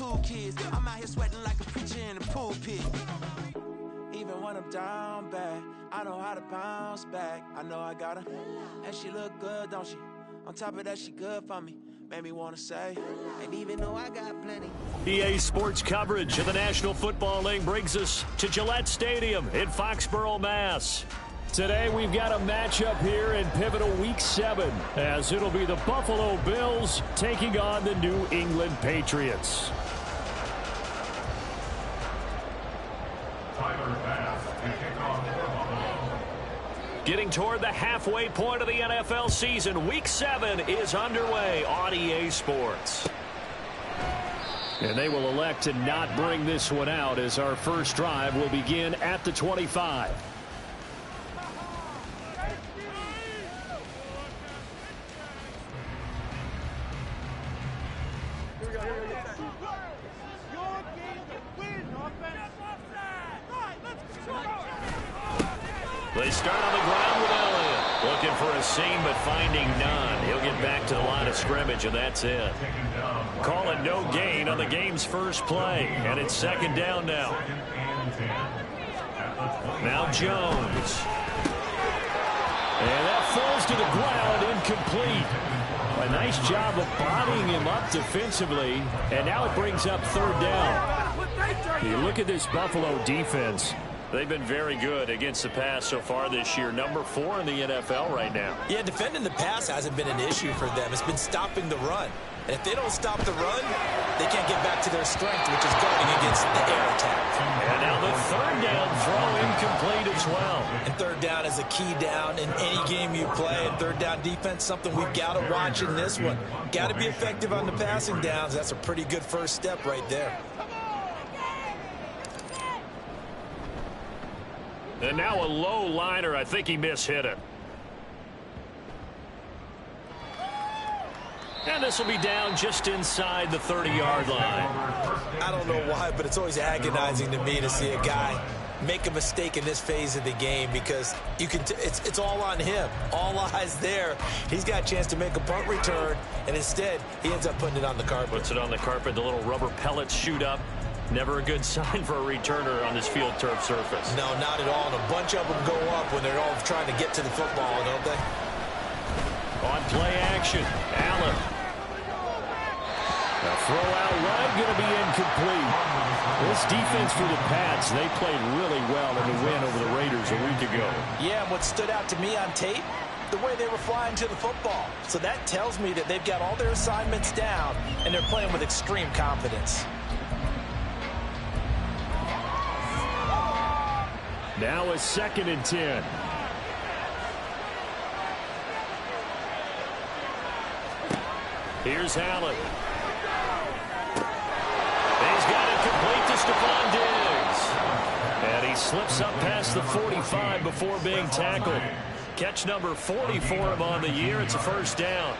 school kids. I'm out here sweating like a preacher in the pulpit. Even when I'm down bad, I know how to bounce back. I know I got her, and she look good, don't she? On top of that, she good for me. Made me want to say, and even though I got plenty. EA Sports coverage of the National Football League brings us to Gillette Stadium in Foxborough, Mass. Today we've got a matchup here in pivotal Week 7, as it'll be the Buffalo Bills taking on the New England Patriots. Getting toward the halfway point of the NFL season, Week 7 is underway on EA Sports. And they will elect to not bring this one out, as our first drive will begin at the 25. They start on the ground with Elliott. Looking for a seam, but finding none. He'll get back to the line of scrimmage, and that's it. Calling no gain on the game's first play, and it's second down now. Now Jones. And that falls to the ground, incomplete. A nice job of bodying him up defensively, and now it brings up third down. You look at this Buffalo defense. They've been very good against the pass so far this year. Number 4 in the NFL right now. Yeah, defending the pass hasn't been an issue for them. It's been stopping the run. And if they don't stop the run, they can't get back to their strength, which is guarding against the air attack. And now the third down throw incomplete as well. And third down is a key down in any game you play. And third down defense, something we've got to watch in this one. Got to be effective on the passing downs. That's a pretty good first step right there. And now a low liner. I think he mishit it. And this will be down just inside the 30-yard line. I don't know why, but it's always agonizing to me to see a guy make a mistake in this phase of the game, because you can it's all on him. All eyes there. He's got a chance to make a punt return, and instead he ends up putting it on the carpet. Puts it on the carpet. The little rubber pellets shoot up. Never a good sign for a returner on this field turf surface. No, not at all. And a bunch of them go up when they're all trying to get to the football, don't they? On play action, Allen. A throw out right, going to be incomplete. This defense for the Pats, they played really well in the win over the Raiders a week ago. Yeah, and what stood out to me on tape, the way they were flying to the football. So that tells me that they've got all their assignments down, and they're playing with extreme confidence. Now a 2nd and 10. Here's Allen. He's got it complete to Stephon Diggs. And he slips up past the 45 before being tackled. Catch number 40 for him on the year. It's a first down.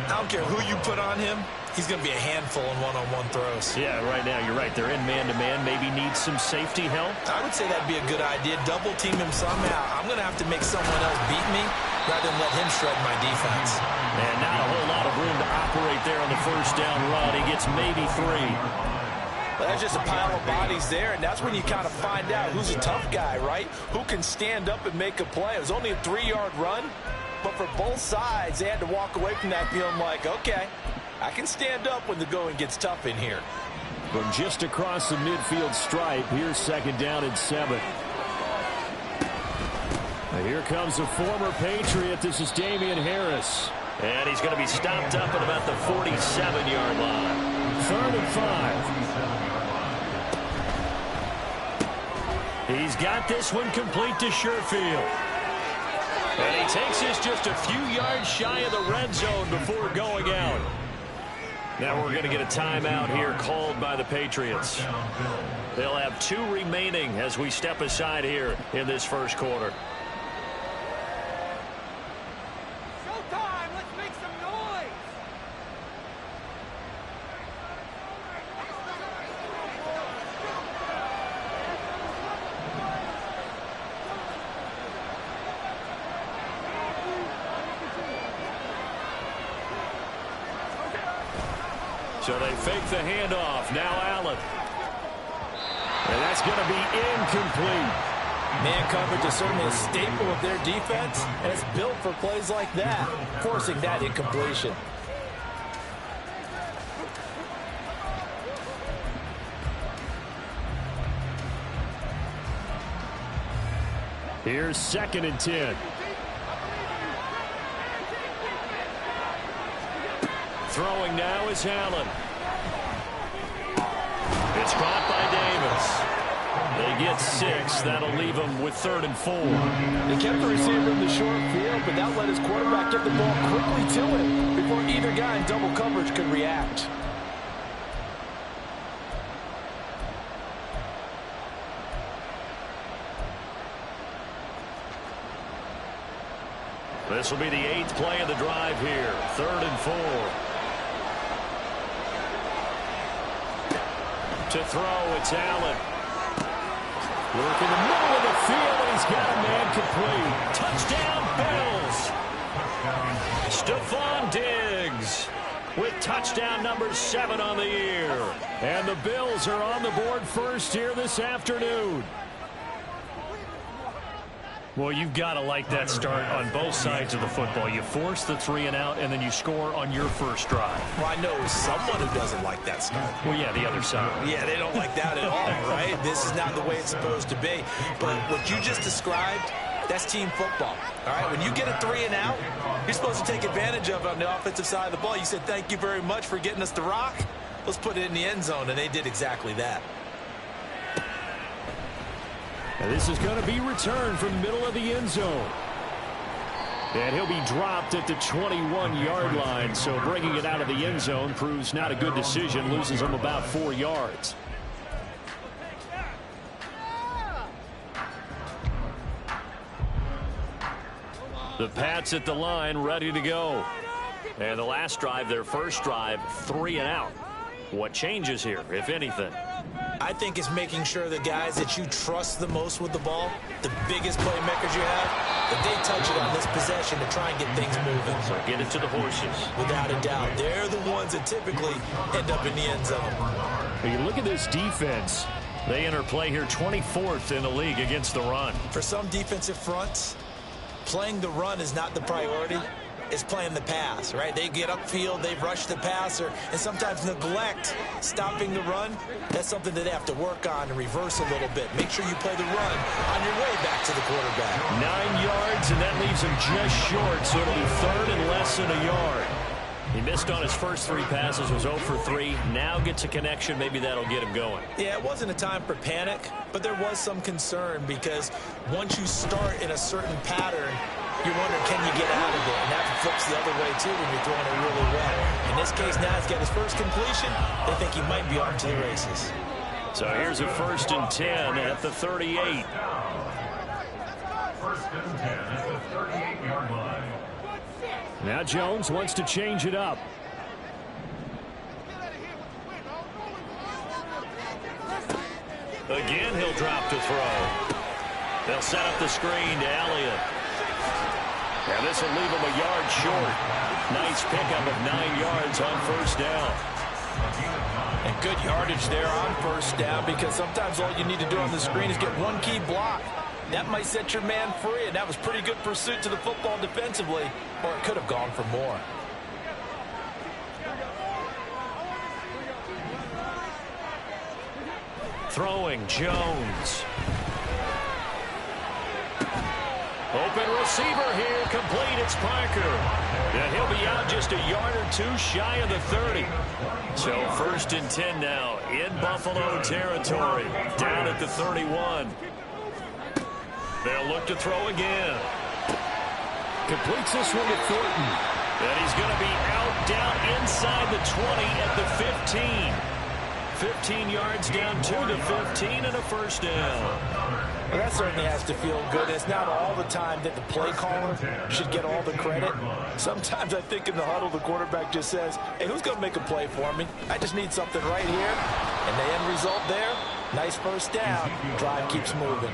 I don't care who you put on him. He's going to be a handful in one-on-one throws. Yeah, right now, you're right. They're in man-to-man. Maybe need some safety help. I would say that'd be a good idea. Double team him somehow. I'm going to have to make someone else beat me rather than let him shred my defense. And not a whole lot of room to operate there on the first down run. He gets maybe 3. Well, that's just a pile of bodies there, and that's when you kind of find out who's a tough guy, right? Who can stand up and make a play. It was only a 3-yard run, but for both sides, they had to walk away from that feeling like, okay, I can stand up when the going gets tough in here. From just across the midfield stripe, here's 2nd down and 7. Now here comes a former Patriot. This is Damian Harris. And he's going to be stopped up at about the 47-yard line. 3rd and 5. He's got this one complete to Sherfield. And he takes this just a few yards shy of the red zone before going out. Now we're going to get a timeout here called by the Patriots. They'll have 2 remaining as we step aside here in this first quarter. Showtime! Let's make some noise! So they fake the handoff. Now Allen. And that's going to be incomplete. Man coverage is certainly a staple of their defense, and it's built for plays like that, forcing that incompletion. Here's 2nd and 10. Throwing now is Allen. It's caught by Davis. They get 6. That'll leave them with 3rd and 4. They kept the receiver in the short field, but that let his quarterback get the ball quickly to him before either guy in double coverage could react. This will be the 8th play of the drive here. 3rd and 4. To throw, it's Allen. Work in the middle of the field, and he's got a man complete. Touchdown, Bills. Stephon Diggs with touchdown number 7 on the year. And the Bills are on the board first here this afternoon. Well, you've got to like that start on both sides of the football. You force the 3 and out, and then you score on your first drive. Well, I know someone who doesn't like that start. Well, yeah, the other side. Yeah, they don't like that at all, right? This is not the way it's supposed to be. But what you just described, that's team football, all right? When you get a 3 and out, you're supposed to take advantage of it on the offensive side of the ball. You said, thank you very much for getting us the rock. Let's put it in the end zone, and they did exactly that. And this is going to be returned from the middle of the end zone. And he'll be dropped at the 21-yard line. So bringing it out of the end zone proves not a good decision. Loses him about 4 yards. The Pats at the line ready to go. And the last drive, their first drive, 3 and out. What changes here, if anything? I think it's making sure the guys that you trust the most with the ball, the biggest playmakers you have, that they touch it on this possession to try and get things moving. So get it to the horses. Without a doubt. They're the ones that typically end up in the end zone. When you look at this defense, they enter play here 24th in the league against the run. For some defensive fronts, playing the run is not the priority. Is playing the pass, right? They get upfield, they rush the passer, and sometimes neglect stopping the run. That's something that they have to work on and reverse a little bit. Make sure you play the run on your way back to the quarterback. 9 yards, and that leaves him just short, so it'll be 3rd and less than a yard. He missed on his first 3 passes, was 0 for 3. Now gets a connection. Maybe that'll get him going. Yeah, it wasn't a time for panic, but there was some concern because once you start in a certain pattern, you're wondering, can you get out of it? And that flips the other way, too, when you're throwing it really well. In this case, now he's got his first completion. They think he might be off to the races. So here's a 1st and 10 at the 38. 1st and 10 at the 38-yard line. Now Jones wants to change it up. Again, he'll drop to throw. They'll set up the screen to Elliott. And this will leave him a yard short. Nice pickup of 9 yards on 1st down. And good yardage there on 1st down because sometimes all you need to do on the screen is get one key block. That might set your man free, and that was pretty good pursuit to the football defensively, or it could have gone for more. Throwing Jones. Open receiver here, complete, it's Parker. And he'll be out just a yard or 2 shy of the 30. So 1st and 10 now in Buffalo territory, down at the 31. They'll look to throw again. Completes this one to Thornton. And he's going to be out down inside the 20 at the 15. 15 yards down to the 15 and a 1st down. Well, that certainly has to feel good. It's not all the time that the play caller should get all the credit. Sometimes I think in the huddle, the quarterback just says, hey, who's going to make a play for me? I just need something right here. And the end result there, Nice first down. Drive keeps moving.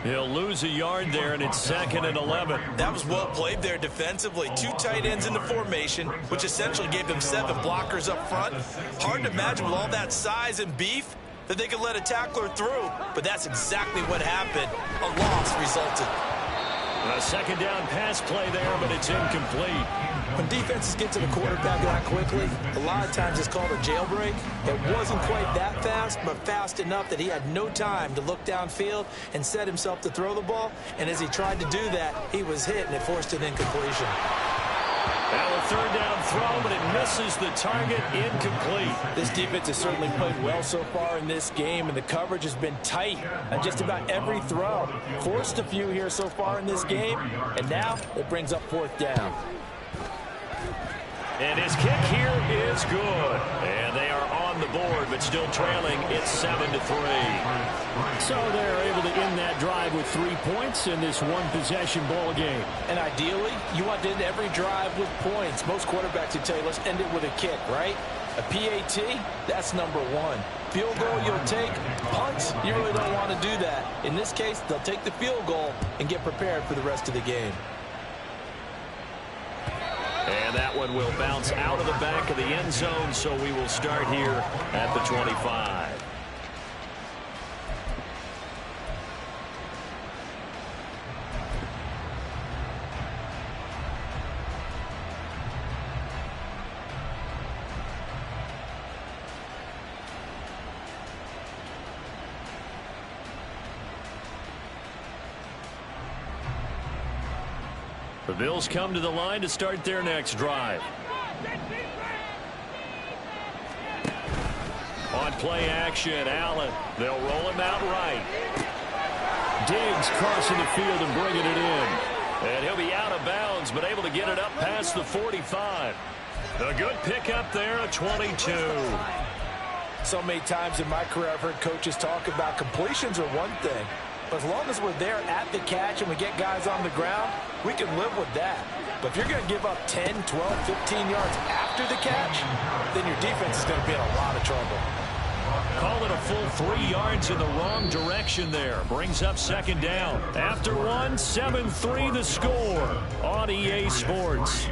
He'll lose a yard there, and it's 2nd and 11. That was well played there defensively. 2 tight ends in the formation, which essentially gave them 7 blockers up front. Hard to imagine with all that size and beef that they could let a tackler through. But that's exactly what happened. A loss resulted. A 2nd down pass play there, but it's incomplete. When defenses get to the quarterback that quickly, a lot of times it's called a jailbreak. It wasn't quite that fast, but fast enough that he had no time to look downfield and set himself to throw the ball. And as he tried to do that, he was hit, and it forced an incompletion. Now a 3rd down throw, but it misses the target, incomplete. This defense has certainly played well so far in this game, and the coverage has been tight on just about every throw. Forced a few here so far in this game, and now it brings up 4th down. And his kick here is good. And they are on the board, but still trailing. It's 7-3. So they're able to end that drive with 3 points in this one-possession ball game. And ideally, you want to end every drive with points. Most quarterbacks would tell you, let's end it with a kick, right? A PAT, that's number 1. Field goal you'll take. Punts, you really don't want to do that. In this case, they'll take the field goal and get prepared for the rest of the game. And that one will bounce out of the back of the end zone, so we will start here at the 25. The Bills come to the line to start their next drive. On play action, Allen. They'll roll him out right. Diggs crossing the field and bringing it in. And he'll be out of bounds, but able to get it up past the 45. A good pickup there, a 22. So many times in my career I've heard coaches talk about completions are one thing. But as long as we're there at the catch and we get guys on the ground, we can live with that. But if you're going to give up 10, 12, 15 yards after the catch, then your defense is going to be in a lot of trouble. Call it a full 3 yards in the wrong direction there. Brings up 2nd down. After 1, 7-3 the score on EA Sports.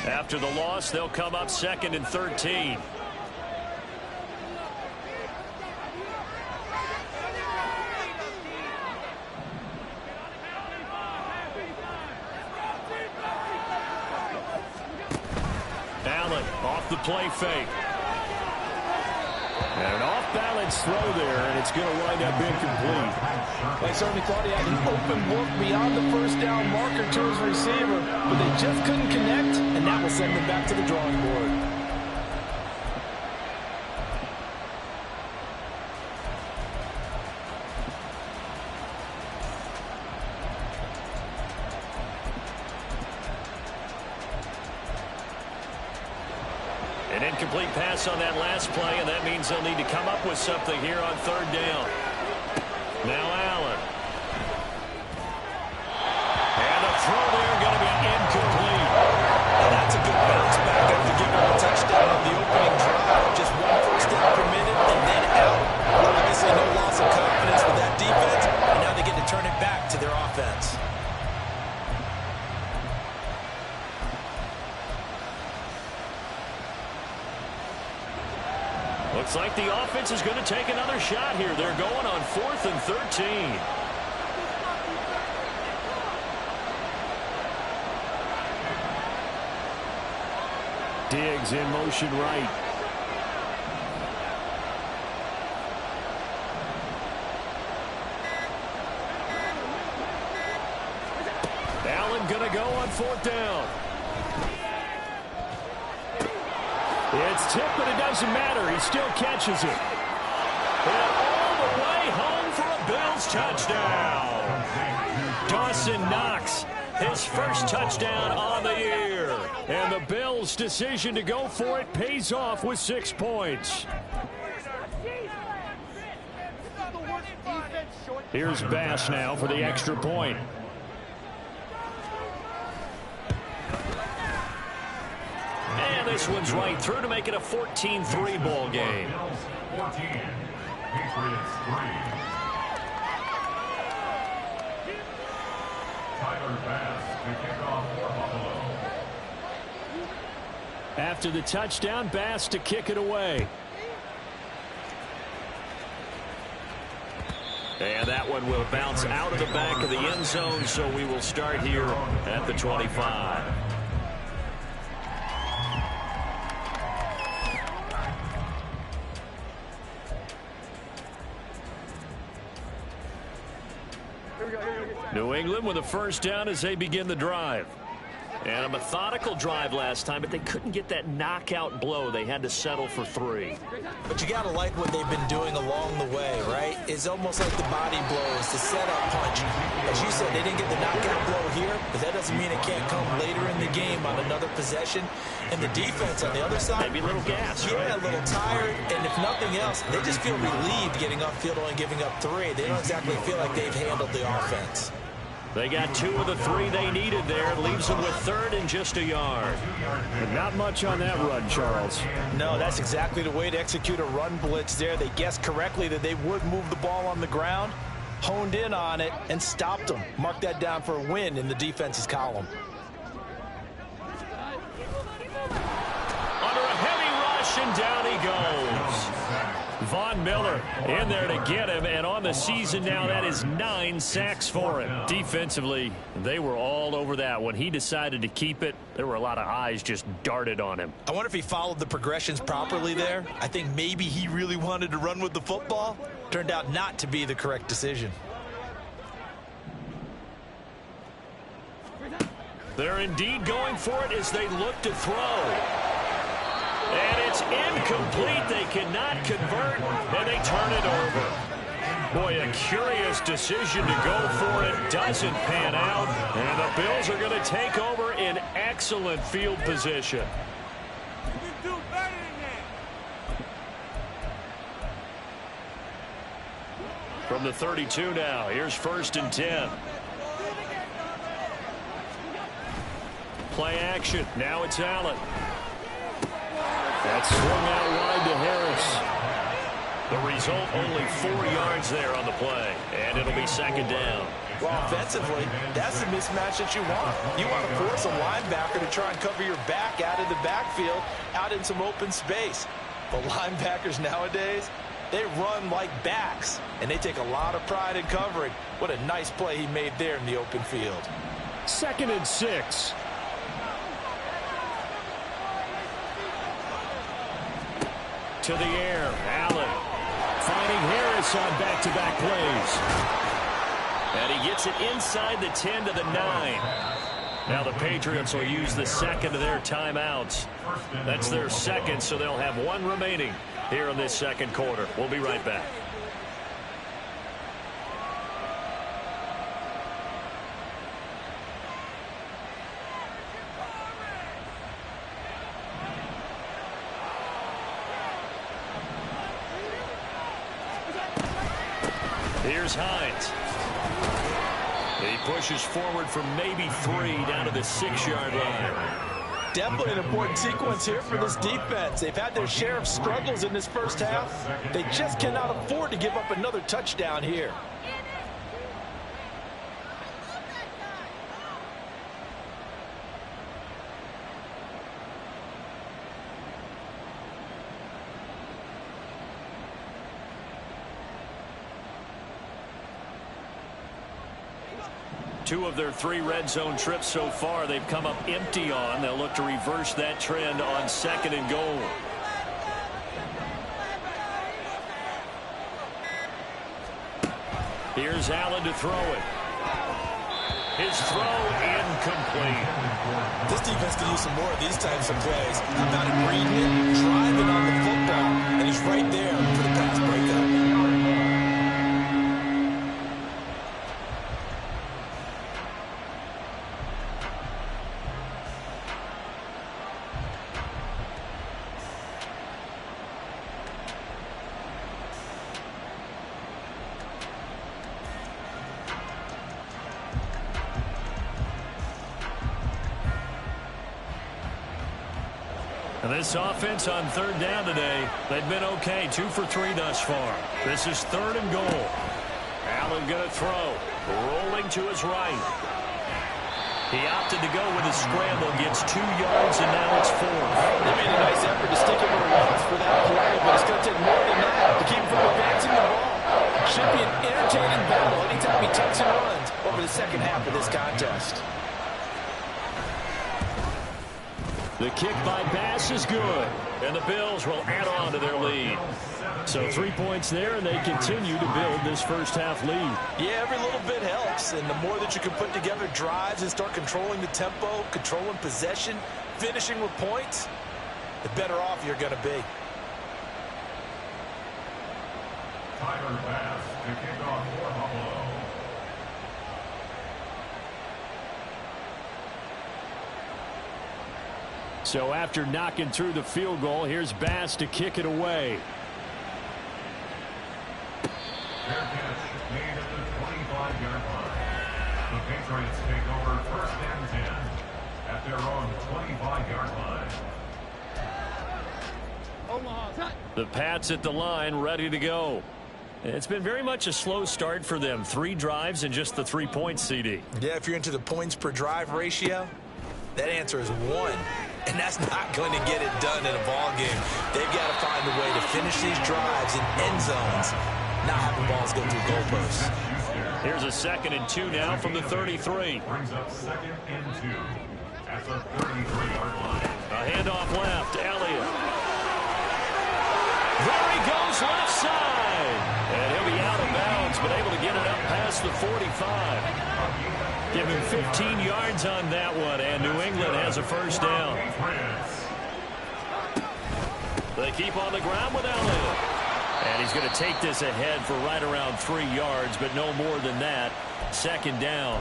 After the loss, they'll come up 2nd and 13. Allen off the play fake. And an off-balance throw there, and it's going to wind up incomplete. They certainly thought he had an open look beyond the first down marker to his receiver, but they just couldn't connect, and that will send them back to the drawing board. An incomplete pass on that last play, and that means they'll need to come up with something here on 3rd down. Now Allen. And the throw there going to be incomplete. And that's a good bounce back after giving him a touchdown on the opening drive. Just 1 first down per minute and then out. Obviously no loss of confidence with that defense, and now they get to turn it back to their offense. Looks like the offense is going to take another shot here. They're going on 4th and 13. Diggs in motion right. Allen going to go on 4th down. It's tipped, but it doesn't matter. He still catches it. And all the way home for a Bills touchdown. Dawson Knox, his first touchdown on the year. And the Bills' decision to go for it pays off with 6 points. Here's Bass now for the extra point. And this one's right through to make it a 14-3 ball game. 14, Patriots 3. Tyler Bass to kick off for Buffalo. After the touchdown, Bass to kick it away. And that one will bounce out of the back of the end zone, so we will start here at the 25. New England with a first down as they begin the drive. And a methodical drive last time, but they couldn't get that knockout blow. They had to settle for 3. But you got to like what they've been doing along the way, right? It's almost like the body blows, the setup punch. As you said, they didn't get the knockout blow here, but that doesn't mean it can't come later in the game on another possession. And the defense on the other side, maybe a little gas, yeah, right? A little tired. And if nothing else, they just feel relieved getting upfield only giving up 3. They don't exactly feel like they've handled the offense. They got 2 of the 3 they needed there. Leaves them with 3rd and just a yard. But not much on that run, Charles. No, that's exactly the way to execute a run blitz there. They guessed correctly that they would move the ball on the ground, honed in on it, and stopped them. Mark that down for a win in the defense's column. Under a heavy rush, and down he goes. Von Miller in there to get him, and on the season now, that is 9 sacks for him. Defensively, they were all over that. When he decided to keep it, there were a lot of eyes just darted on him. I wonder if he followed the progressions properly there. I think maybe he really wanted to run with the football. Turned out not to be the correct decision. They're indeed going for it as they look to throw. And it's incomplete. They cannot convert, and they turn it over. Boy, a curious decision to go for it. Doesn't pan out, and the Bills are going to take over in excellent field position. From the 32 now, here's 1st and 10. Play action. Now it's Allen. That's swung out wide to Harris. The result, only 4 yards there on the play, and it'll be 2nd down. Well, offensively, that's the mismatch that you want. You want to force a linebacker to try and cover your back out of the backfield, out in some open space. But linebackers nowadays, they run like backs, and they take a lot of pride in covering. What a nice play he made there in the open field. 2nd and 6. To the air, Allen finding Harris on back-to-back plays. And he gets it inside the 10 to the 9. Now the Patriots will use the 2nd of their timeouts. That's their 2nd, so they'll have 1 remaining here in this 2nd quarter. We'll be right back. Here's Hines. He pushes forward from maybe 3 down to the 6-yard line. Definitely an important sequence here for this defense. They've had their share of struggles in this first half. They just cannot afford to give up another touchdown here. Two of their 3 red zone trips so far, they've come up empty on. They'll look to reverse that trend on 2nd and goal. Here's Allen to throw it. His throw incomplete. This defense can use some more of these types of plays. How about him reading it, driving on the football, and he's right there for the pass breakup. This offense on third down today, they've been okay, 2 for 3 thus far. This is 3rd and goal. Allen going to throw, rolling to his right. He opted to go with a scramble, gets 2 yards, and now it's 4. They made a nice effort to stick him in runs for that play, but it's going to take more than that to keep him from advancing the ball. Should be an entertaining battle anytime he tucks and runs over the second half of this contest. The kick by pass is good, and the Bills will add on to their lead. So 3 points there, and they continue to build this first half lead. Yeah, every little bit helps, and the more that you can put together drives and start controlling the tempo, controlling possession, finishing with points, the better off you're going to be. Tyler Bass to kick off for Buffalo. So after knocking through the field goal, here's Bass to kick it away. Fair catch made at the 25-yard line. The Patriots take over 1st and 10 at their own 25-yard line. The Pats at the line, ready to go. It's been very much a slow start for them. 3 drives and just the 3 points, CD. Yeah, if you're into the points per drive ratio, that answer is 1. And that's not going to get it done in a ball game. They've got to find a way to finish these drives in end zones, not have the balls go through goalposts. Here's a 2nd and 2 now from the 33. Brings up 2nd and 2 at the 33-yard line. A handoff left, Elliott. There he goes, left side. And he'll be out of bounds, but able to get it up past the 45. Give him 15 yards on that one, and New England has a first down. They keep on the ground with Elliott. And he's going to take this ahead for right around 3 yards, but no more than that. 2nd down.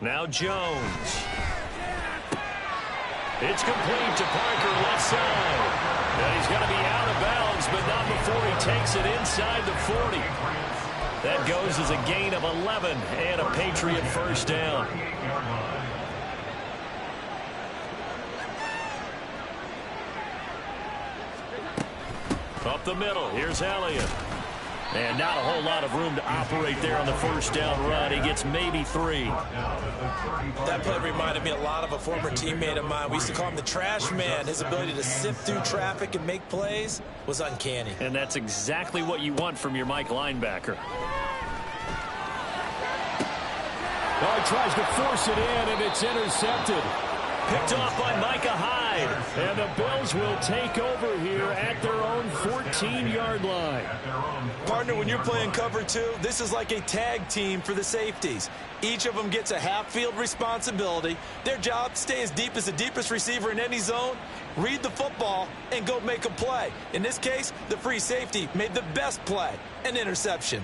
Now Jones. It's complete to Parker, left side. And he's going to be out of bounds, but not before he takes it inside the 40. That goes as a gain of 11 and a Patriot first down. Up the middle, here's Elliott. And not a whole lot of room to operate there on the first down run. He gets maybe 3. That play reminded me a lot of a former teammate of mine. We used to call him the trash man. His ability to sift through traffic and make plays was uncanny. And that's exactly what you want from your Mike linebacker. Oh, he tries to force it in, and it's intercepted. Picked off by Micah Hyde. And the Bills will take over here at their own 14-yard line. Partner, when you're playing cover 2, this is like a tag team for the safeties. Each of them gets a half-field responsibility. Their job, stay as deep as the deepest receiver in any zone, read the football, and go make a play. In this case, the free safety made the best play, an interception.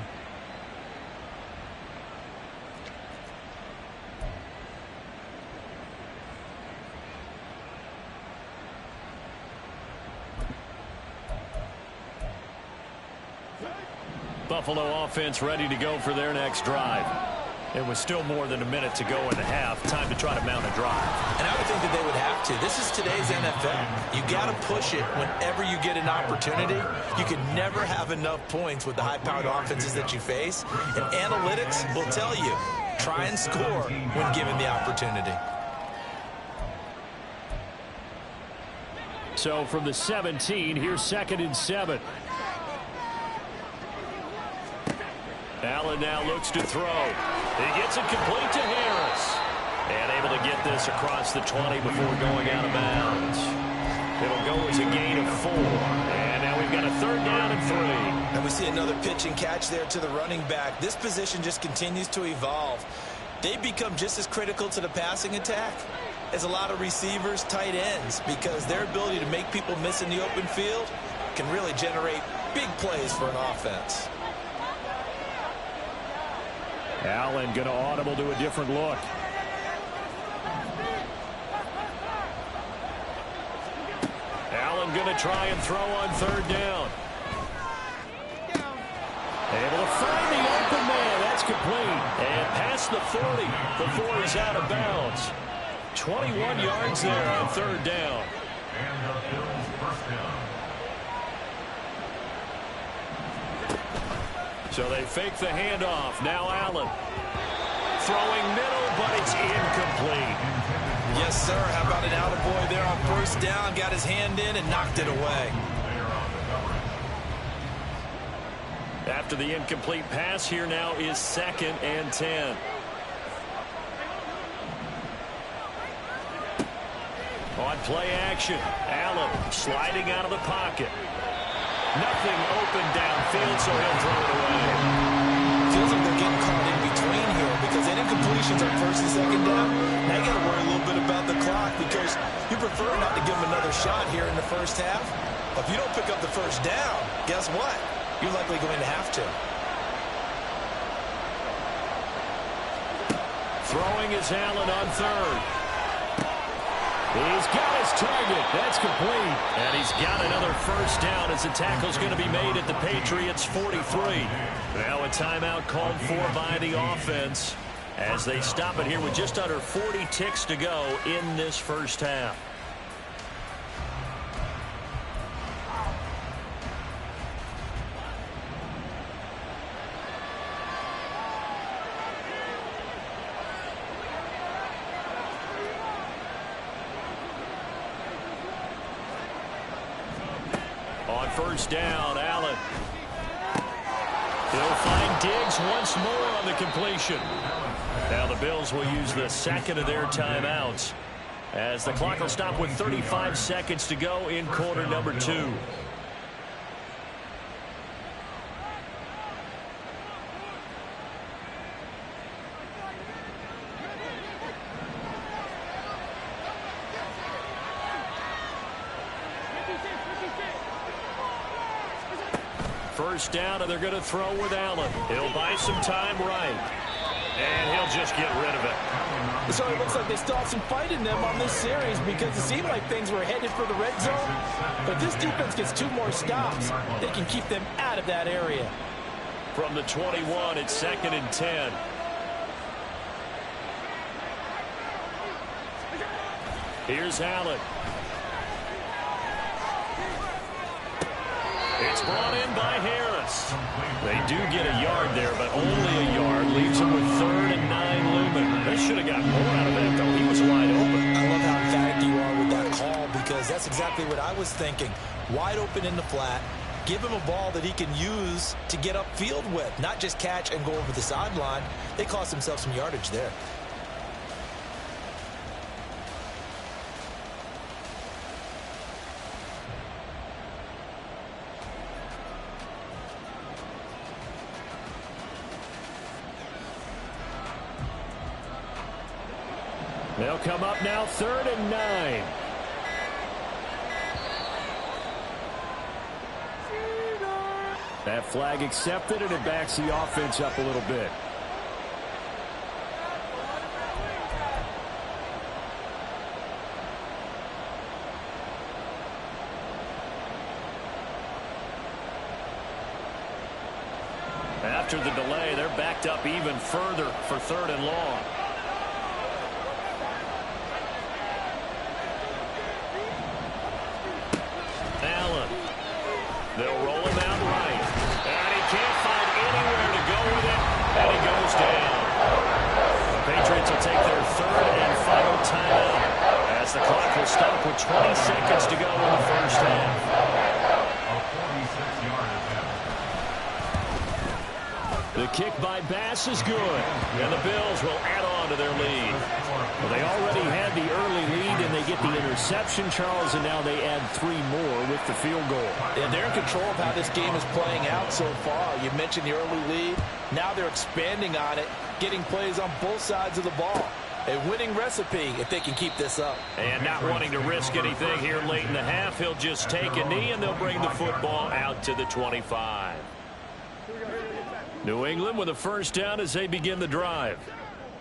Buffalo offense ready to go for their next drive. It was still more than a minute to go in the half. Time to try to mount a drive. And I would think that they would have to. This is today's NFL. You got to push it whenever you get an opportunity. You can never have enough points with the high-powered offenses that you face. And analytics will tell you, try and score when given the opportunity. So from the 17, here's 2nd and 7. Allen now looks to throw. He gets it complete to Harris. And able to get this across the 20 before going out of bounds. It'll go as a gain of 4. And now we've got a 3rd down and 3. And we see another pitch and catch there to the running back. This position just continues to evolve. they become just as critical to the passing attack as a lot of receivers, tight ends, because their ability to make people miss in the open field can really generate big plays for an offense. Allen going to audible to a different look. Allen going to try and throw on third down. Able to find the open man. That's complete. And past the 40 before he's out of bounds. 21 yards there on third down. And the Bills first down. So they fake the handoff. Now Allen. Throwing middle, but it's incomplete. Yes, sir. How about an attaboy there on first down? Got his hand in and knocked it away. After the incomplete pass, here now is 2nd and 10. On play action, Allen sliding out of the pocket. Nothing open downfield, so he'll throw it away. Feels like they're getting caught in between here because they did completions on first and second down. Now you got to worry a little bit about the clock because you prefer not to give them another shot here in the first half. But if you don't pick up the first down, guess what? You're likely going to have to. Throwing is Allen on third. He's got his target. That's complete. And he's got another first down as the tackle's going to be made at the Patriots' 43. Now a timeout called for by the offense as they stop it here with just under 40 ticks to go in this first half. On first down, Allen. He'll find Diggs once more on the completion. Now the Bills will use the second of their timeouts as the clock will stop with 35 seconds to go in quarter number 2. First down, and they're going to throw with Allen. He'll buy some time right. And he'll just get rid of it. So it looks like they still have some fight in them on this series because it seemed like things were headed for the red zone. But this defense gets 2 more stops. They can keep them out of that area. From the 21, it's 2nd and 10. Here's Allen. It's brought in by Harris. They do get a yard there, but only a yard. Leaves him with 3rd and 9 looming. They should have gotten more out of that, though. He was wide open. I love how emphatic you are with that call because that's exactly what I was thinking. Wide open in the flat. Give him a ball that he can use to get upfield with, not just catch and go over the sideline. They cost themselves some yardage there. They'll come up now 3rd and 9. That flag accepted, and it backs the offense up a little bit. After the delay, they're backed up even further for 3rd and long. Allen. They'll roll him out right. And he can't find anywhere to go with it. And he goes down. The Patriots will take their 3rd and final timeout as the clock will stop with 20 seconds to go in the first half. A 46-yard attempt. The kick by Bass is good. And the Bills will add on to their lead. Well, they already had the early lead, and they get the interception, Charles, and now they add 3 more with the field goal. Yeah, they're in control of how this game is playing out so far. You mentioned the early lead. Now they're expanding on it getting plays on both sides of the ball. A winning recipe if they can keep this up. And not wanting to risk anything here late in the half, he'll just take a knee, and they'll bring the football out to the 25. New England with a first down as they begin the drive.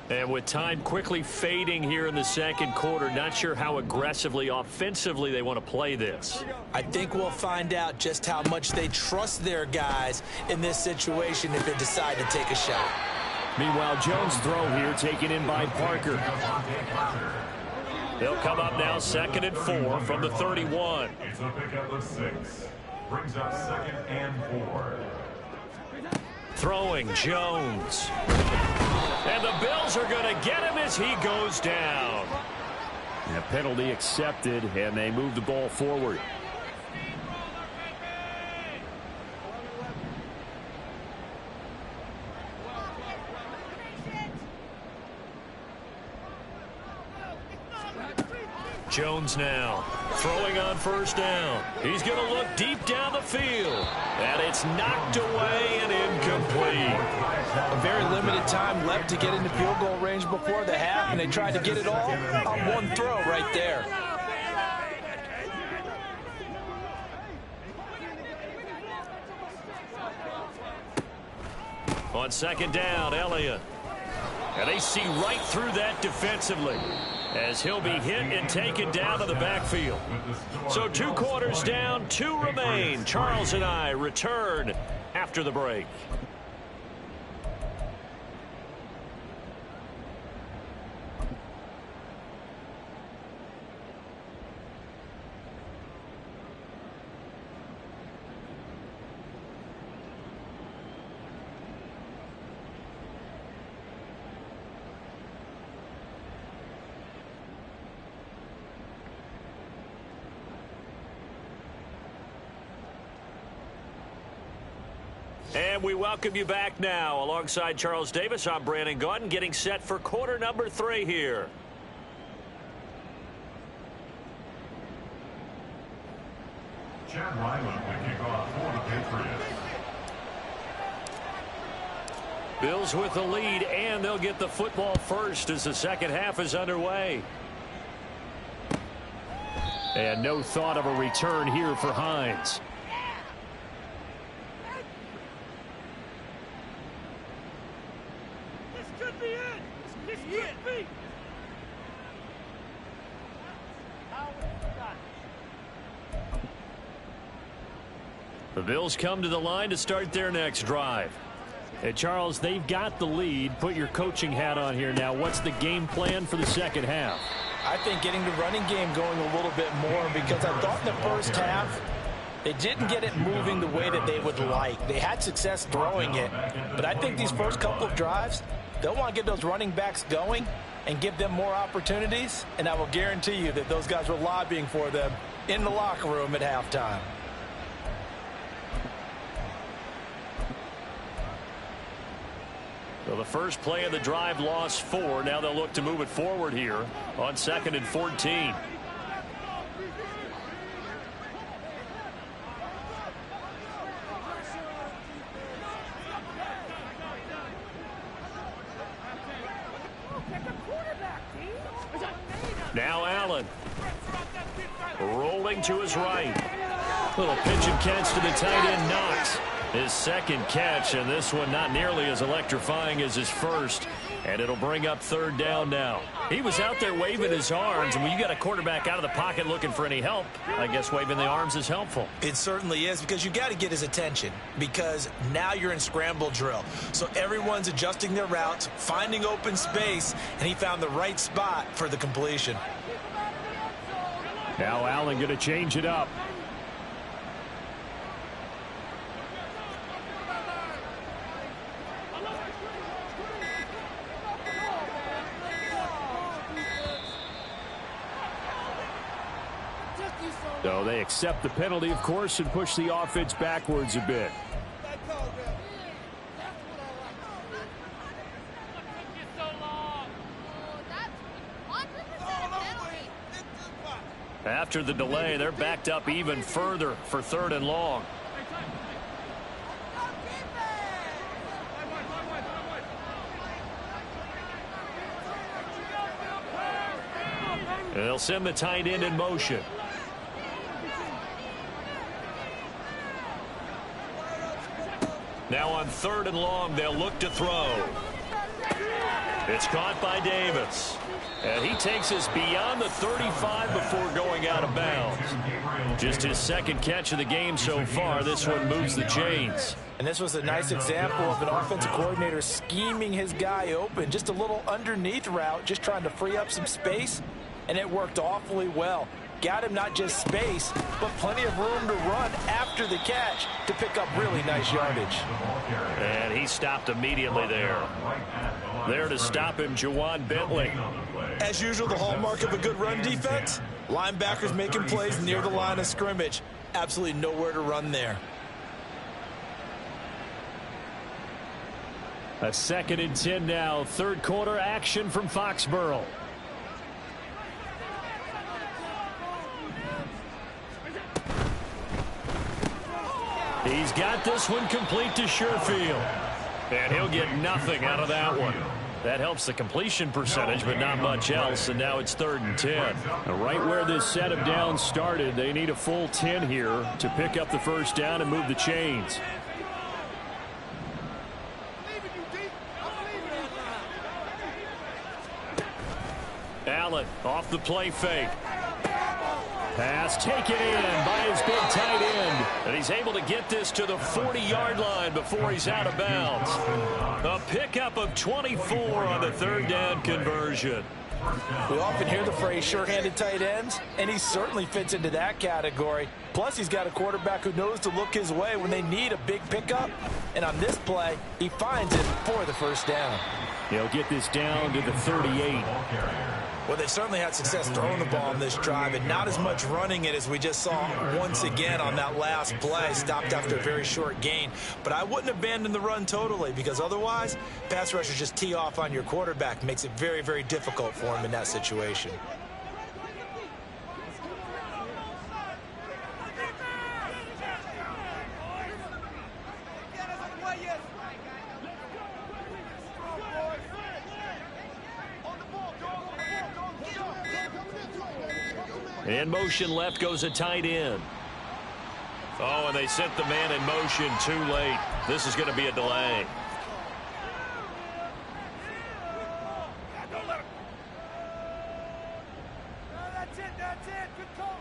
And with time quickly fading here in the second quarter, not sure how aggressively, offensively they want to play this. I think we'll find out just how much they trust their guys in this situation if they decide to take a shot. Meanwhile, Jones' throw here taken in by Parker. They'll come up now 2nd and 4 from the 31. It's a pickup of 6. Brings up 2nd and 4. Throwing Jones. And the Bills are going to get him as he goes down. And a penalty accepted, and they move the ball forward. Jones now throwing on first down. He's going to look deep down the field. And it's knocked away and incomplete. A very limited time left to get into field goal range before the half, and they tried to get it all on one throw right there. On 2nd down, Elliott. And they see right through that defensively, as he'll be hit and taken down to the backfield. So 2 quarters down, 2 remain. Charles and I return after the break. And we welcome you back now. Alongside Charles Davis, I'm Brandon Gaudin, getting set for quarter number 3 here. Chad Ryland will kick off for the Patriots. Bills with the lead, and they'll get the football first as the second half is underway. And no thought of a return here for Hines. The Bills come to the line to start their next drive. Hey, Charles, they've got the lead. Put your coaching hat on here now. What's the game plan for the second half? I think getting the running game going a little bit more, because I thought in the first half they didn't get it moving the way that they would like. They had success throwing it, but I think these first couple of drives, they'll want to get those running backs going and give them more opportunities, and I will guarantee you that those guys were lobbying for them in the locker room at halftime. So the first play of the drive lost 4. Now they'll look to move it forward here on 2nd and 14. Now Allen. Rolling to his right. Little pitch and catch to the tight end, Knox. His second catch, and this one not nearly as electrifying as his first. And it'll bring up 3rd down now. He was out there waving his arms, and when you got a quarterback out of the pocket looking for any help, I guess waving the arms is helpful. It certainly is, because you got to get his attention, because now you're in scramble drill. So everyone's adjusting their routes, finding open space, and he found the right spot for the completion. Now Allen going to change it up. So they accept the penalty, of course, and push the offense backwards a bit. After the delay, they're backed up even further for 3rd and long. And they'll send the tight end in motion. Now on 3rd and long, they'll look to throw. It's caught by Davis. And he takes us beyond the 35 before going out of bounds. Just his 2nd catch of the game so far. This one moves the chains. And this was a nice example of an offensive coordinator scheming his guy open. Just a little underneath route, just trying to free up some space. And it worked awfully well. Got him not just space, but plenty of room to run after the catch to pick up really nice yardage. And he stopped immediately there. There to stop him, Juwan Bentley. As usual, the hallmark of a good run defense, linebackers making plays near the line of scrimmage. Absolutely nowhere to run there. A 2nd and 10 now. 3rd quarter action from Foxborough. He's got this one complete to Sherfield. And he'll get nothing out of that one. That helps the completion percentage, but not much else. And now it's 3rd and 10. Now, right where this set of downs started, they need a full 10 here to pick up the 1st down and move the chains. Allen off the play fake. Pass taken in by his big tight end. And he's able to get this to the 40-yard line before he's out of bounds. A pickup of 24 on the 3rd down conversion. We often hear the phrase sure-handed tight ends, and he certainly fits into that category. Plus, he's got a quarterback who knows to look his way when they need a big pickup. And on this play, he finds it for the 1st down. He'll get this down to the 38. Well, they certainly had success throwing the ball on this drive and not as much running it as we just saw once again on that last play. Stopped after a very short gain. But I wouldn't abandon the run totally, because otherwise, pass rushers just tee off on your quarterback. Makes it very, very difficult for him in that situation. In motion left goes a tight end. Oh, and they sent the man in motion too late. This is going to be a delay. That's it. Good call.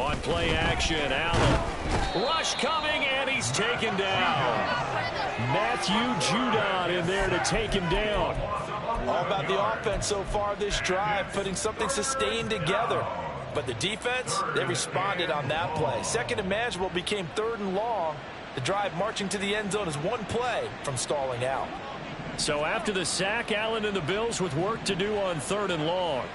On play action, Allen. Rush coming, and he's taken down. Matthew Judon in there to take him down. All about the offense so far this drive, putting something sustained together. But the defense, they responded on that play. 2nd and manageable became 3rd and long. The drive marching to the end zone is one play from stalling out. So after the sack, Allen and the Bills with work to do on 3rd and long.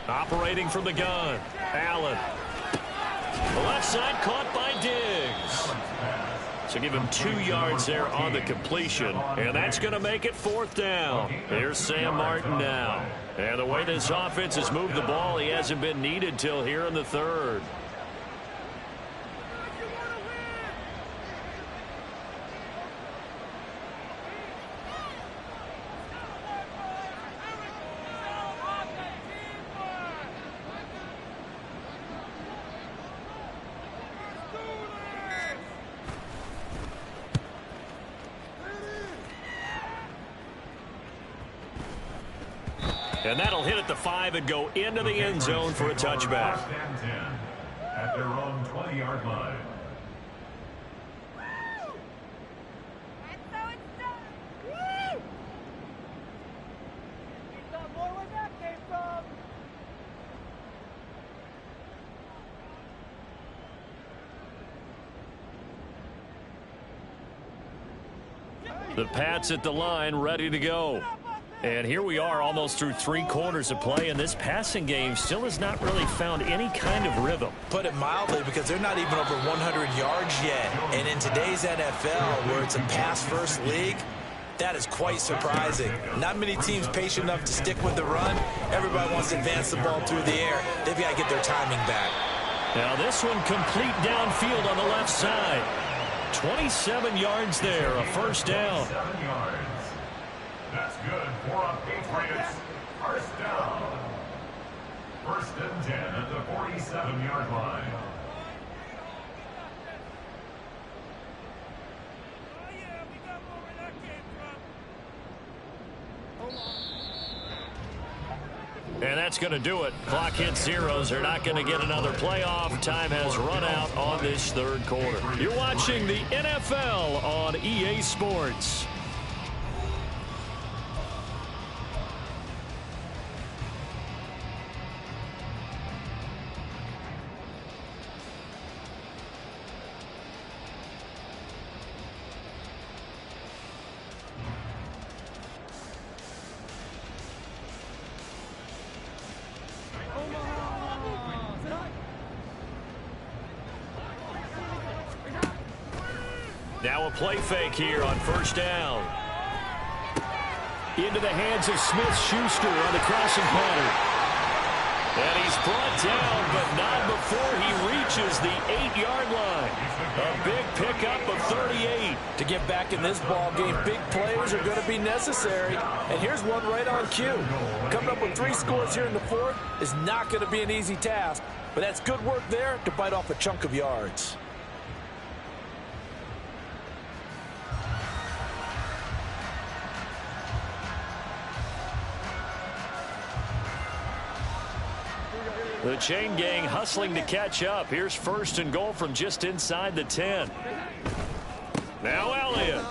Operating from the gun, Allen. The left side caught by Diggs. So give him 2 yards there on the completion, and that's going to make it 4th down. Here's Sam Martin now. And the way this offense has moved the ball, he hasn't been needed till here in the 3rd. And that'll hit at the 5 and go into the end zone for a touchback. At their own 20-yard line. The Pats at the line, ready to go. And here we are almost through 3 quarters of play, and this passing game still has not really found any kind of rhythm. Put it mildly, because they're not even over 100 yards yet. And in today's NFL, where it's a pass-first league, that is quite surprising. Not many teams patient enough to stick with the run. Everybody wants to advance the ball through the air. They've got to get their timing back. Now this one complete downfield on the left side. 27 yards there, a first down. 7 yards. That's good for a Patriots first down. First and 10 at the 47-yard line. And that's going to do it. Clock hits zeros. They're not going to get another playoff. Time has run out on this third quarter. You're watching the NFL on EA Sports. Now a play fake here on first down. Into the hands of Smith-Schuster on the crossing pattern. And he's brought down, but not before he reaches the 8-yard line. A big pickup of 38. To get back in this ball game, big plays are going to be necessary. And here's one right on cue. Coming up with 3 scores here in the fourth is not going to be an easy task. But that's good work there to bite off a chunk of yards. The chain gang hustling to catch up. Here's first and goal from just inside the 10. Now Elliott.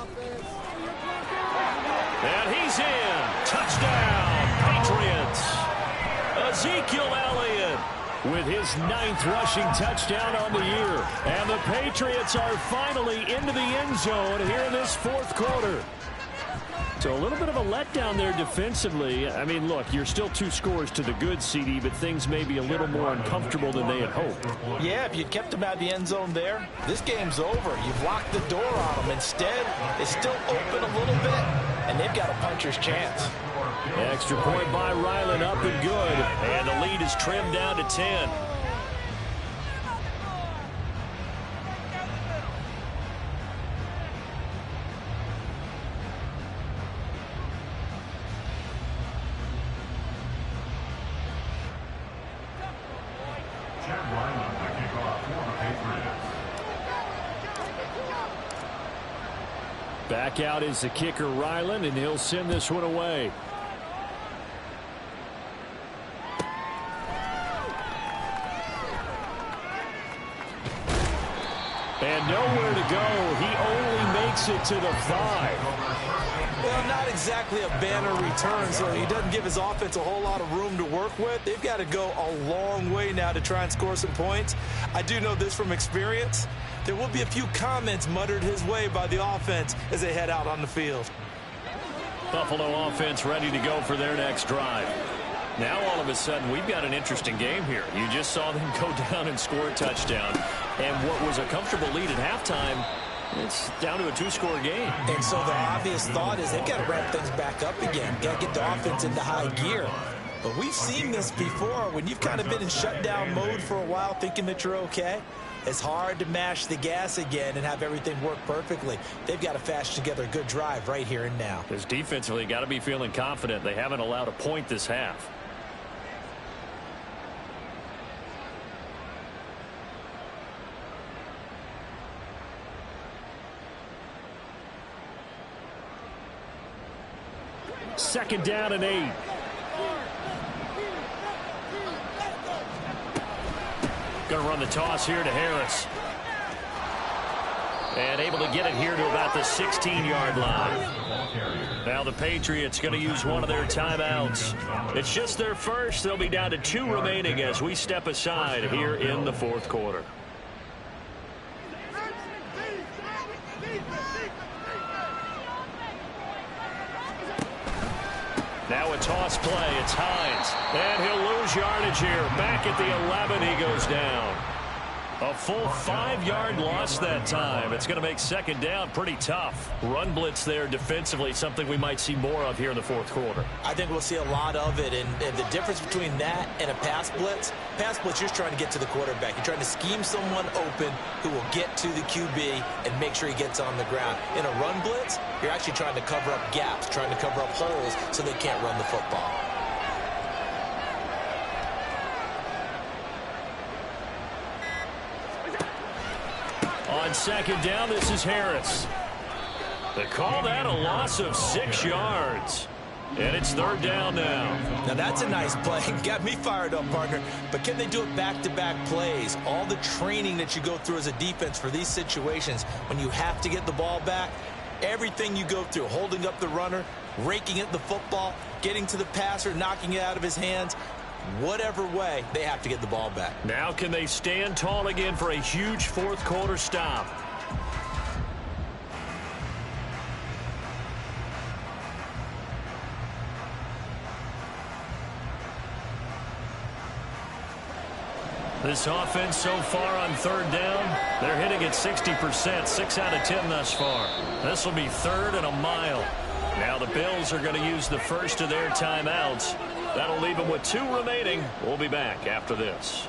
And he's in. Touchdown, Patriots. Ezekiel Elliott with his 9th rushing touchdown on the year. And the Patriots are finally into the end zone here in this fourth quarter. So a little bit of a letdown there defensively. I mean, look, you're still 2 scores to the good, CD, but things may be a little more uncomfortable than they had hoped. Yeah, if you'd kept them out of the end zone there, this game's over. You've locked the door on them. Instead, it's still open a little bit, and they've got a puncher's chance. Extra point by Ryland, up and good. And the lead is trimmed down to 10. Back out is the kicker, Ryland, and he'll send this one away. And nowhere to go. He only makes it to the 5. Well, not exactly a banner return, so he doesn't give his offense a whole lot of room to work with. They've got to go a long way now to try and score some points. I do know this from experience. There will be a few comments muttered his way by the offense as they head out on the field. Buffalo offense ready to go for their next drive. Now all of a sudden we've got an interesting game here. You just saw them go down and score a touchdown. And what was a comfortable lead at halftime, it's down to a 2-score game. And so the obvious thought is they've got to ramp things back up again. Got to get the offense into high gear. But we've seen this before when you've kind of been in shutdown mode for a while thinking that you're okay. It's hard to mash the gas again and have everything work perfectly. They've got to fashion together a good drive right here and now. Because defensively, got to be feeling confident. They haven't allowed a point this half. Second down and 8. Going to run the toss here to Harris. And able to get it here to about the 16-yard line. Now the Patriots going to use one of their timeouts. It's just their first. They'll be down to 2 remaining as we step aside here in the fourth quarter. Now a toss play. It's Hines. And he'll lose yardage here. Back at the 11, he goes down. A full 5-yard loss that time. It's going to make second down pretty tough. Run blitz there defensively, something we might see more of here in the fourth quarter. I think we'll see a lot of it, and the difference between that and a pass blitz, you're just trying to get to the quarterback. You're trying to scheme someone open who will get to the QB and make sure he gets on the ground. In a run blitz, you're actually trying to cover up gaps, trying to cover up holes so they can't run the football. On second down, this is Harris. They call that a loss of 6 yards. And it's third down now. Now that's a nice play. Got me fired up, partner. But can they do it back-to-back plays? All the training that you go through as a defense for these situations, when you have to get the ball back, everything you go through, holding up the runner, raking at the football, getting to the passer, knocking it out of his hands, whatever way, they have to get the ball back. Now can they stand tall again for a huge fourth quarter stop? This offense so far on third down, they're hitting at 60%, 6 out of 10 thus far. This will be third and a mile. Now the Bills are going to use the first of their timeouts. That'll leave them with 2 remaining. We'll be back after this.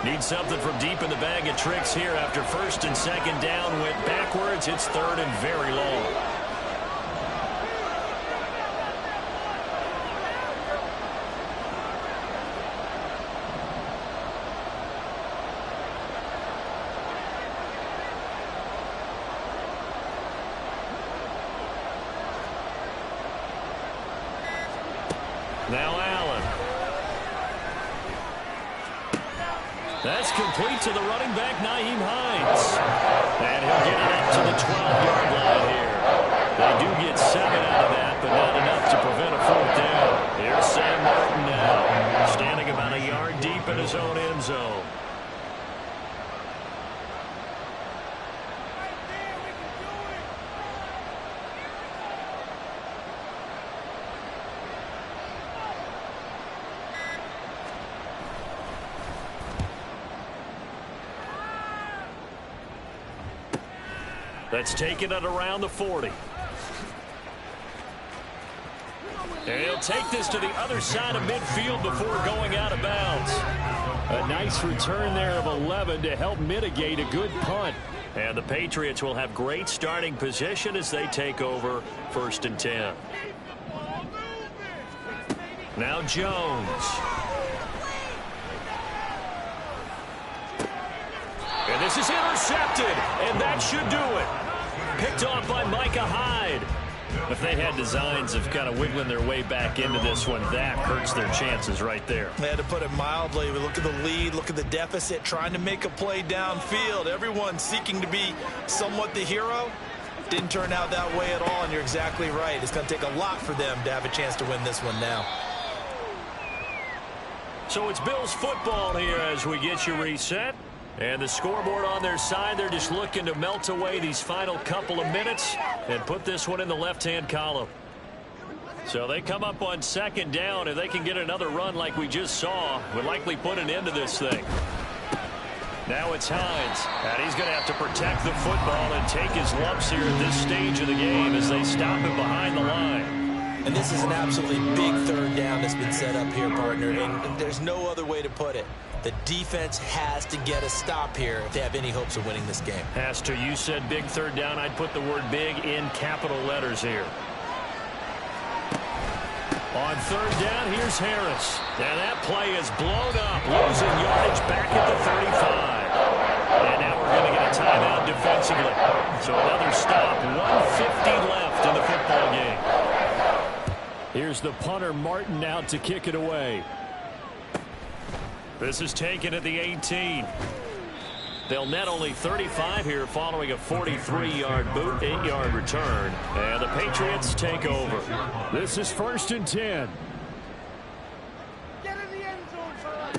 Need something from deep in the bag of tricks here after first and second down went backwards. It's third and very long. Now Allen. That's complete to the running back, Nyheim Hines. And he'll get it up to the 12-yard line here. They do get 7 out of that, but not enough to prevent a fourth down. Here's Sam Martin now, standing about a yard deep in his own end zone. That's taken it around the 40. And he'll take this to the other side of midfield before going out of bounds. A nice return there of 11 to help mitigate a good punt. And the Patriots will have great starting position as they take over first and 10. Now Jones. And this is intercepted, and that should do it. Picked off by Micah Hyde. If they had designs of kind of wiggling their way back into this one, that hurts their chances right there. They had to put it mildly. We look at the lead, look at the deficit, trying to make a play downfield. Everyone seeking to be somewhat the hero. Didn't turn out that way at all, and you're exactly right. It's going to take a lot for them to have a chance to win this one now. So it's Bills football here as we get you reset. And the scoreboard on their side, they're just looking to melt away these final couple of minutes and put this one in the left-hand column. So they come up on second down. If they can get another run like we just saw, would likely put an end to this thing. Now it's Hines, and he's going to have to protect the football and take his lumps here at this stage of the game as they stop him behind the line. And this is an absolutely big third down that's been set up here, partner, and there's no other way to put it. The defense has to get a stop here if they have any hopes of winning this game. Has to. You said big third down. I'd put the word big in capital letters here. On third down, here's Harris. And that play is blown up, losing yardage back at the 35. And now we're going to get a timeout defensively. So another stop, 1:50 left in the football game. Here's the punter, Martin, out to kick it away. This is taken at the 18. They'll net only 35 here following a 43-yard boot, 8-yard return. And the Patriots take over. This is first and 10. Get in the end zone, fella.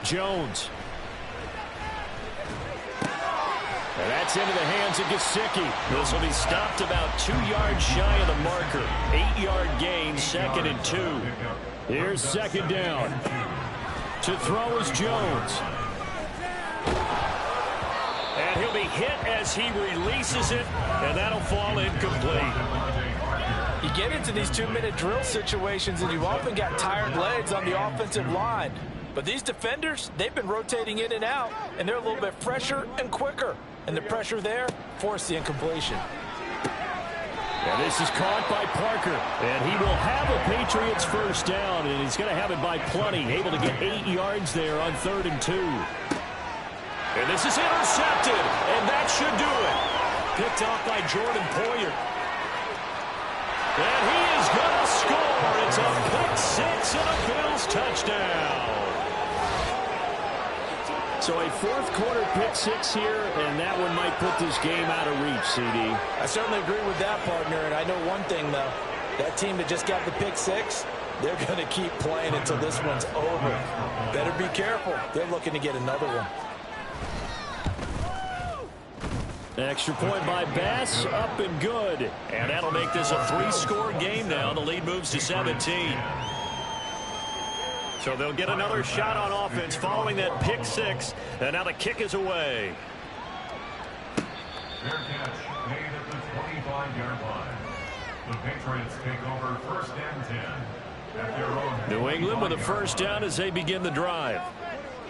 Jones. And that's into the hands of Gesicki. This will be stopped about 2 yards shy of the marker. 8-yard gain, 2nd and 2. Here's 2nd down. To throw is Jones. And he'll be hit as he releases it, and that'll fall incomplete. You get into these 2-minute drill situations, and you've often got tired legs on the offensive line. But these defenders, they've been rotating in and out, and they're a little bit fresher and quicker. And the pressure there forced the incompletion. And this is caught by Parker. And he will have a Patriots first down, and he's going to have it by plenty. Able to get 8 yards there on 3rd and 2. And this is intercepted, and that should do it. Picked off by Jordan Poyer. And he is going to score. It's a pick six and a Bills touchdown. So a 4th quarter pick six here, and that one might put this game out of reach, CD. I certainly agree with that, partner. And I know one thing, though. That team that just got the pick six, they're going to keep playing until this one's over. Better be careful. They're looking to get another one. Extra point by Bass, up and good. And that'll make this a 3-score game now. The lead moves to 17. So they'll get another shot on offense following that pick six. And now the kick is away. Fair catch made at the 25-yard line. The Patriots take over 1st and 10 at their own. New England with a first down as they begin the drive.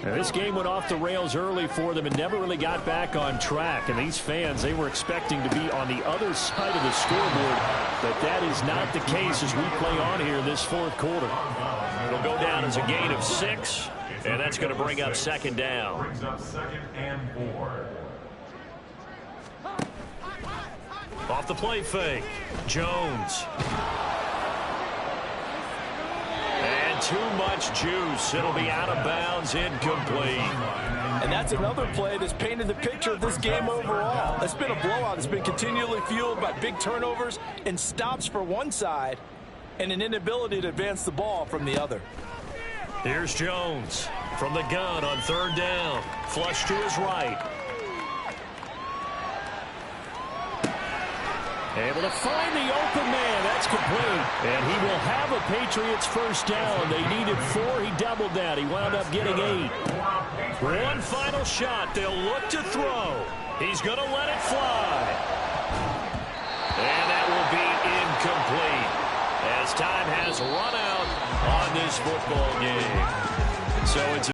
Now, this game went off the rails early for them and never really got back on track. And these fans, they were expecting to be on the other side of the scoreboard. But that is not the case as we play on here in this 4th quarter. It'll go down as a gain of 6. And that's going to bring up 2nd down. Brings up 2nd and 4. Off the play fake. Jones. And too much juice. It'll be out of bounds, incomplete. And that's another play that's painted the picture of this game overall. It's been a blowout. It's been continually fueled by big turnovers and stops for one side and an inability to advance the ball from the other. Here's Jones from the gun on 3rd down. Flush to his right. Able to find the open man. That's complete. And he will have a Patriots first down. They needed 4. He doubled that. He wound up getting 8. One final shot. They'll look to throw. He's going to let it fly. And that will be incomplete as time has run out on this football game. So it's